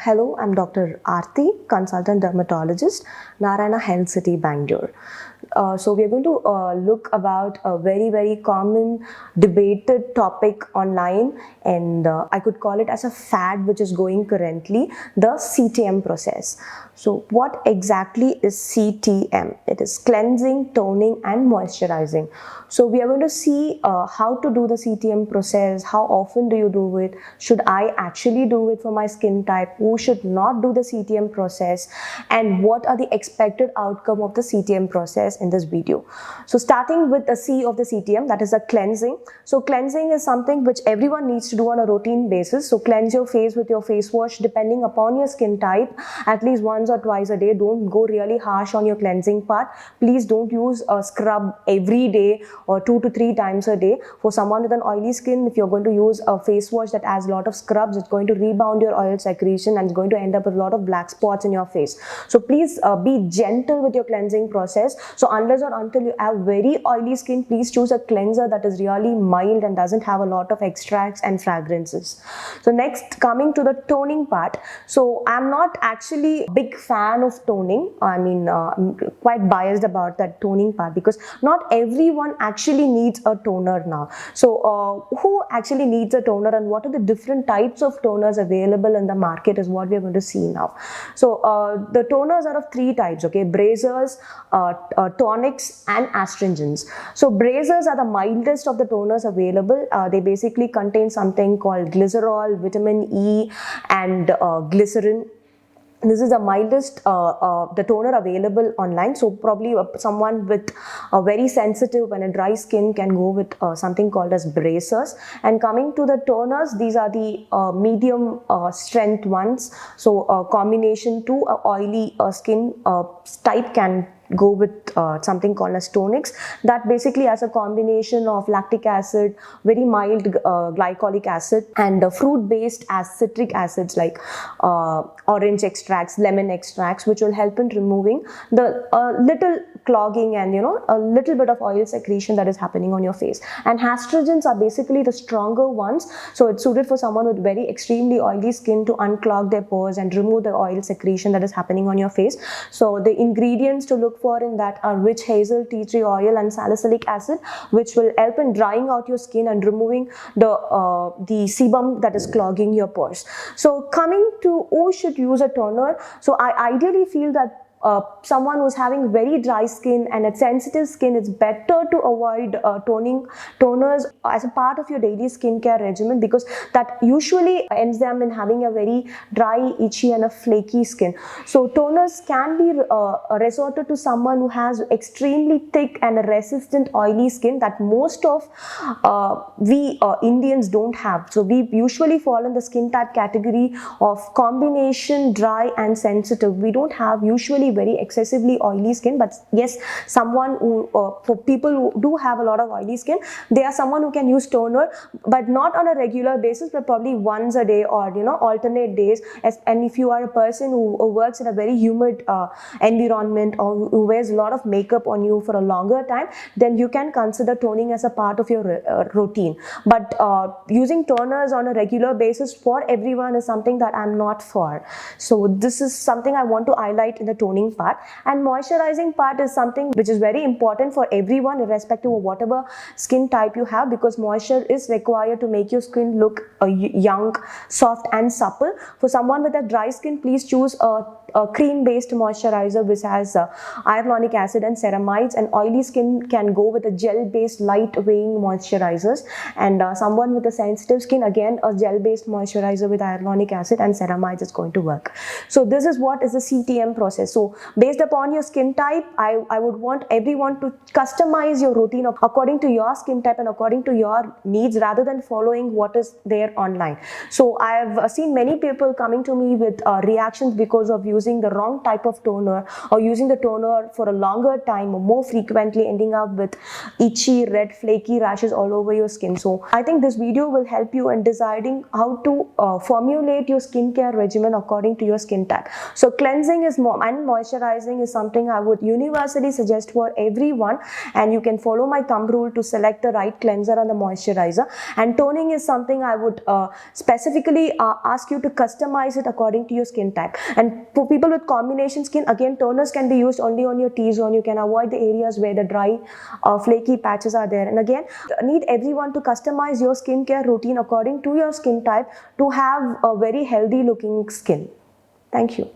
Hello, I'm Dr. Aarti, consultant dermatologist, Narayana Health City, Bangalore. So we are going to look about a very common debated topic online, and I could call it as a fad which is going currently, the CTM process. So what exactly is CTM? It is cleansing, toning and moisturizing. So we are going to see how to do the CTM process, how often do you do it, should I actually do it for my skin type, who should not do the CTM process, and what are the expected outcome of the CTM process in this video. So starting with the C of the CTM, that is the cleansing. So cleansing is something which everyone needs to do on a routine basis. So cleanse your face with your face wash depending upon your skin type at least once or twice a day. Don't go really harsh on your cleansing part. Please don't use a scrub every day or 2 to 3 times a day. For someone with an oily skin, if you're going to use a face wash that has a lot of scrubs, it's going to rebound your oil secretion and it's going to end up with a lot of black spots in your face. So please be gentle with your cleansing process. So unless or until you have very oily skin, please choose a cleanser that is really mild and doesn't have a lot of extracts and fragrances. So next, coming to the toning part. So I'm not actually a big fan of toning. I'm quite biased about that toning part because not everyone actually needs a toner now. So who actually needs a toner and what are the different types of toners available in the market is what we're going to see now. So the toners are of 3 types, okay? Bracers, tonics and astringents. So bracers are the mildest of the toners available. They basically contain something called glycerol, vitamin E and glycerin. This is the mildest the toner available online. So probably someone with a very sensitive and a dry skin can go with something called as bracers. And coming to the toners, these are the medium strength ones. So combination to oily skin type can go with something called as tonics, that basically has a combination of lactic acid, very mild glycolic acid and fruit based citric acids like orange extracts, lemon extracts, which will help in removing the little clogging and a little bit of oil secretion that is happening on your face. And astringents are basically the stronger ones, so it's suited for someone with very extremely oily skin to unclog their pores and remove the oil secretion that is happening on your face. So the ingredients to look for in that are witch hazel, tea tree oil and salicylic acid, which will help in drying out your skin and removing the sebum that is clogging your pores. So coming to who should use a toner, so I ideally feel that someone who's having very dry skin and a sensitive skin, it's better to avoid toners as a part of your daily skincare regimen because that usually ends them in having a very dry, itchy and a flaky skin. So toners can be resorted to someone who has extremely thick and resistant oily skin that most of we Indians don't have. So we usually fall in the skin type category of combination dry and sensitive. We don't have usually very excessively oily skin, but yes, someone who for people who do have a lot of oily skin, they are someone who can use toner, but not on a regular basis, but probably once a day or alternate days. And if you are a person who works in a very humid environment or who wears a lot of makeup on you for a longer time, then you can consider toning as a part of your routine. But using toners on a regular basis for everyone is something that I'm not for. So this is something I want to highlight in the toning part. And moisturizing part is something which is very important for everyone irrespective of whatever skin type you have, because moisture is required to make your skin look young, soft and supple. For someone with a dry skin, please choose a cream based moisturizer which has hyaluronic acid and ceramides, and oily skin can go with a gel based light weighing moisturizers, and someone with a sensitive skin, again a gel based moisturizer with hyaluronic acid and ceramides is going to work. So this is what is the CTM process. So based upon your skin type, I would want everyone to customize your routine according to your skin type and according to your needs rather than following what is there online. So I have seen many people coming to me with reactions because of using the wrong type of toner or using the toner for a longer time or more frequently, ending up with itchy, red, flaky rashes all over your skin. So I think this video will help you in deciding how to formulate your skincare regimen according to your skin type. So cleansing is and moisturizing is something I would universally suggest for everyone, and you can follow my thumb rule to select the right cleanser and the moisturizer. And toning is something I would specifically ask you to customize it according to your skin type. And for people with combination skin, again, toners can be used only on your T-zone. You can avoid the areas where the dry flaky patches are there. And again, need everyone to customize your skincare routine according to your skin type to have a very healthy looking skin. Thank you.